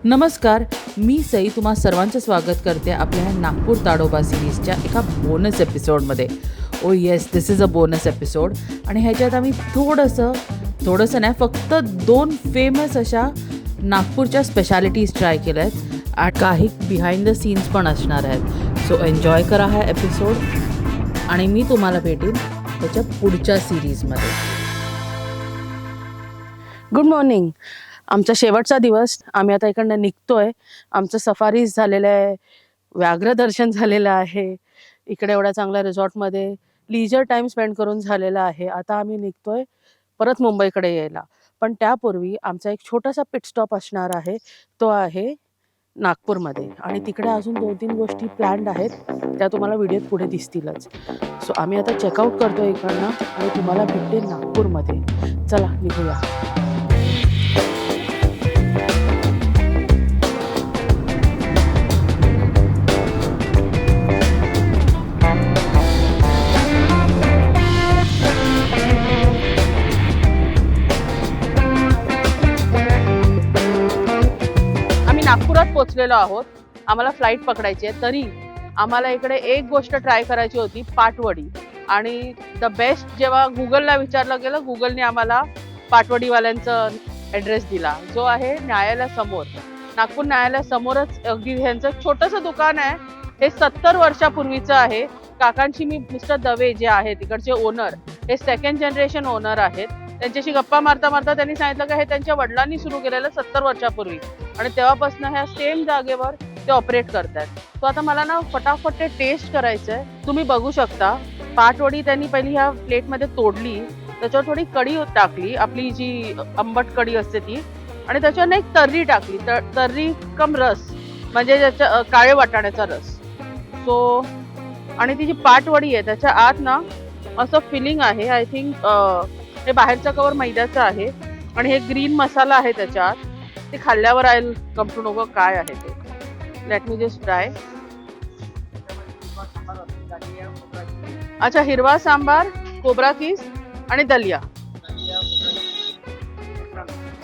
नमस्कार, मी सई तुम्हा सर्वांचं स्वागत करते आपल्या नागपूर ताडोबा सिरीजच्या एका बोनस एपिसोडमध्ये. Oh yes, this is a bonus episode. आणि ह्याच्यात आम्ही थोडंसं नाही, फक्त 2 फेमस अशा नागपूरच्या स्पेशालिटीज ट्राय केल्या आहेत आणि काही बिहाइंड द सीन्स पण असणार आहेत. सो एन्जॉय करा हा एपिसोड आणि मी तुम्हाला भेटेन त्याच्या पुढच्या सिरीजमध्ये. Good morning. आमचा शेवटचा दिवस. आम्ही आता इकडनं निघतोय. आमचं सफारीज झालेलं आहे, व्याघ्र दर्शन झालेलं आहे, इकडे एवढ्या चांगल्या रिसॉर्टमध्ये लीजर टाईम स्पेंड करून झालेला आहे. आता आम्ही निघतोय परत मुंबईकडे यायला. पण त्यापूर्वी आमचा एक छोटासा पिट स्टॉप असणार आहे, तो आहे नागपूरमध्ये. आणि तिकडे अजून 2-3 गोष्टी प्लॅन्ड आहेत, त्या तुम्हाला व्हिडिओत पुढे दिसतीलच. सो आम्ही आता चेकआउट करतोय इकडनं आणि तुम्हाला भेटते नागपूरमध्ये. चला निघूया. नागपुरात पोहोचलेलो आहोत. आम्हाला फ्लाईट पकडायची आहे, तरी आम्हाला इकडे एक गोष्ट ट्राय करायची होती, पाटवडी. आणि द बेस्ट जेव्हा गुगलला विचारलं गेलं, गुगलने आम्हाला पाटवडीवाल्यांचा ॲड्रेस दिला, जो आहे न्यायालयासमोर. नागपूर न्यायालयासमोरच अगदी ह्यांचं छोटंसं दुकान आहे. हे 70 वर्षापूर्वीचं आहे. काकांशी मी मिस्टर दवे जे आहेत तिकडचे ओनर, हे 2nd जनरेशन ओनर आहेत. त्यांच्याशी गप्पा मारता मारता त्यांनी सांगितलं की हे त्यांच्या वडिलांनी सुरू केलेलं 70 वर्षापूर्वी, आणि तेव्हापासून ह्या सेम जागेवर ते ऑपरेट करतात. तो आता मला ना फटाफट ते टेस्ट करायचं आहे. तुम्ही बघू शकता, पाटवडी त्यांनी पहिली ह्या प्लेटमध्ये तोडली, त्याच्यावर थोडी कढी टाकली, आपली जी आंबट कढी असते ती, आणि त्याच्यावर एक तर्री टाकली, तर्री कम रस, म्हणजे त्याच्या काळे वाटाण्याचा रस. सो आणि ती जी पाटवडी आहे त्याच्या आत ना असं फिलिंग आहे. आय थिंक हे बाहेरचा कवर मैद्याचा आहे आणि हे ग्रीन मसाला आहे त्याच्यात. ते खाल्ल्यावर I will come to know काय आहे ते. Let me just try. अच्छा, हिरवा सांबार, खोबरा कीस आणि दलिया,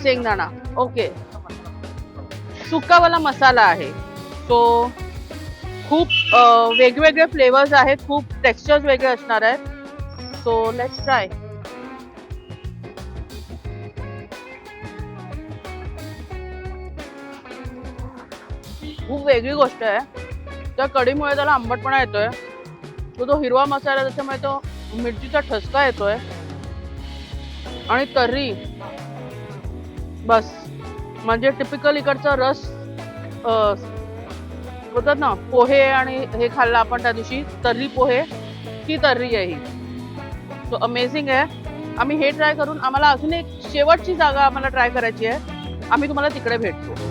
शेंगदाणा. ओके, सुक्कावाला मसाला आहे. सो खूप वेगवेगळे फ्लेवर्स आहेत, खूप टेक्स्चर्स वेगळे असणार आहेत. So let's try. खूप वेगळी गोष्ट आहे. त्या कढीमुळे त्याला आंबटपणा येतोय, तो हिरवा मसाला त्याच्यामुळे तो मिरचीचा ठसका येतोय, आणि तर्री बस म्हणजे टिपिकल इकडचा रस होतात ना, पोहे आणि हे खाल्लं आपण त्या दिवशी, तर्री पोहे, ती तर्री आहे ही. सो अमेझिंग आहे. आम्ही हे ट्राय करून आम्हाला अजून एक शेवटची जागा आम्हाला ट्राय करायची आहे. आम्ही तुम्हाला तिकडे भेटतो.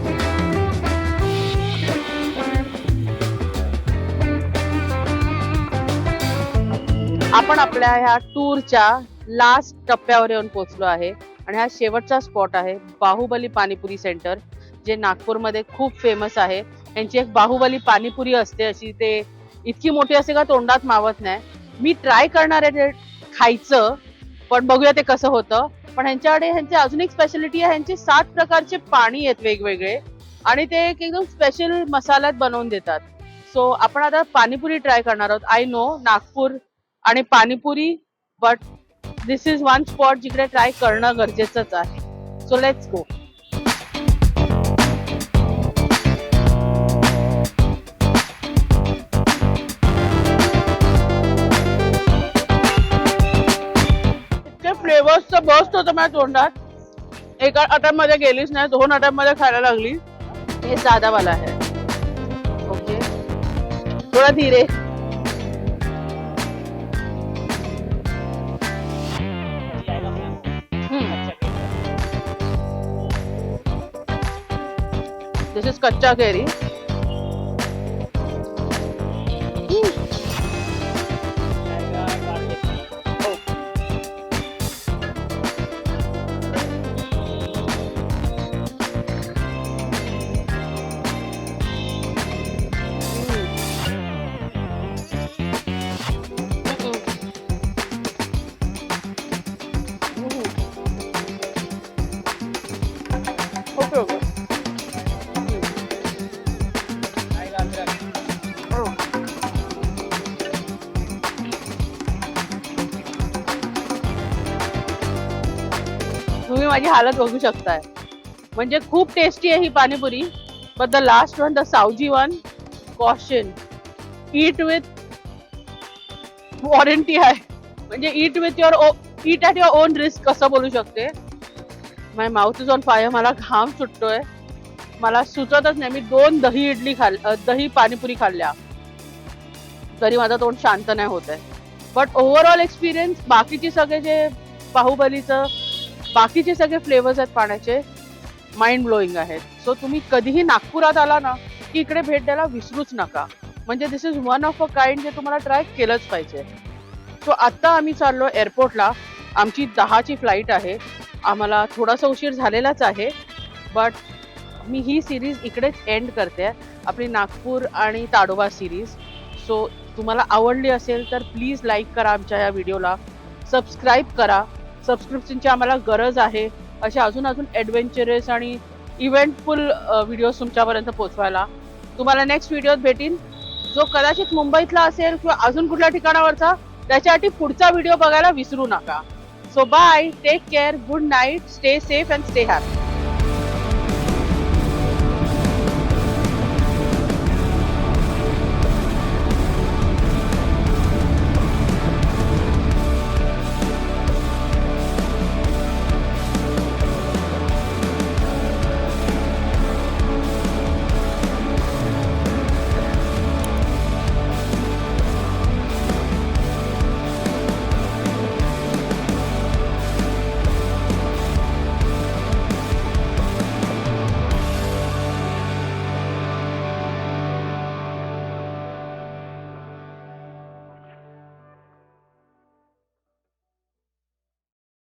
आपण आपल्या ह्या टूरच्या लास्ट टप्प्यावर येऊन पोहोचलो आहे आणि हा शेवटचा स्पॉट आहे बाहुबली पाणीपुरी सेंटर, जे नागपूरमध्ये खूप फेमस आहे. यांची एक बाहुबली पाणीपुरी असते, अशी ते इतकी मोठी असते का तोंडात मावत नाही. मी ट्राय करणार आहे ते खायचं, पण बघूया ते कसं होतं. पण ह्यांच्याकडे ह्यांची अजून एक स्पेशालिटी आहे, ह्यांचे 7 प्रकारचे पाणी आहेत वेगवेगळे, आणि ते एकदम स्पेशल मसाल्यात बनवून देतात. सो आपण आता पाणीपुरी ट्राय करणार आहोत. आय नो नागपूर आणि panipuri, but this is one spot जिकडे ट्राय करणं गरजेचंच आहे. So let's go. इतके फ्लेवर्सचं बस्ट होतं माझ्या तोंडात. एका अटॅपमध्ये गेलीच नाही, 2 अटॅपमध्ये खायला लागली. हे साधावाला आहे. ओके, थोडा धीरे. दिस इज कच्चा केरी. Okay okay. माझी हालत बघू शकताय. म्हणजे खूप टेस्टी आहे ही panipuri. But the last one, the Saoji one, caution, eat with warranty आहे. म्हणजे eat at your own risk असं बोलू शकते. My mouth is on fire. मला घाम सुटतोय. मला सुचतच नाही. मी 2 दही पाणीपुरी खाल्ल्या तरी माझं तोंड शांत नाही होत आहे. बट ओव्हरऑल एक्सपिरियन्स, बाकीचे सगळे जे बाहुबलीचं बाकीचे सगळे फ्लेवर्स आहेत पाण्याचे, माइंड ब्लोईंग आहेत. सो तुम्ही कधीही नागपुरात आला ना की इकडे भेट द्यायला विसरूच नका. म्हणजे this is one of a kind जे तुम्हाला ट्राय केलंच पाहिजे. सो आत्ता आम्ही चाललो एअरपोर्टला. आमची 10ची फ्लाईट आहे. आम्हाला थोडासा उशीर झालेलाच आहे. बट मी ही सिरीज इकडेच एंड करते, आपली नागपूर आणि ताडोबा सिरीज. सो तुम्हाला आवडली असेल तर प्लीज लाईक करा आमच्या या व्हिडिओला, सबस्क्राईब करा. सबस्क्रिप्शनची आम्हाला गरज आहे असे अजून ॲडव्हेंचरस आणि इव्हेंटफुल व्हिडिओज तुमच्यापर्यंत पोहोचवायला. तुम्हाला नेक्स्ट व्हिडिओत भेटीन, जो कदाचित मुंबईतला असेल किंवा अजून कुठल्या ठिकाणावरचा. त्याच्यासाठी पुढचा व्हिडिओ बघायला विसरू नका. So bye, take care, good night, stay safe and stay happy.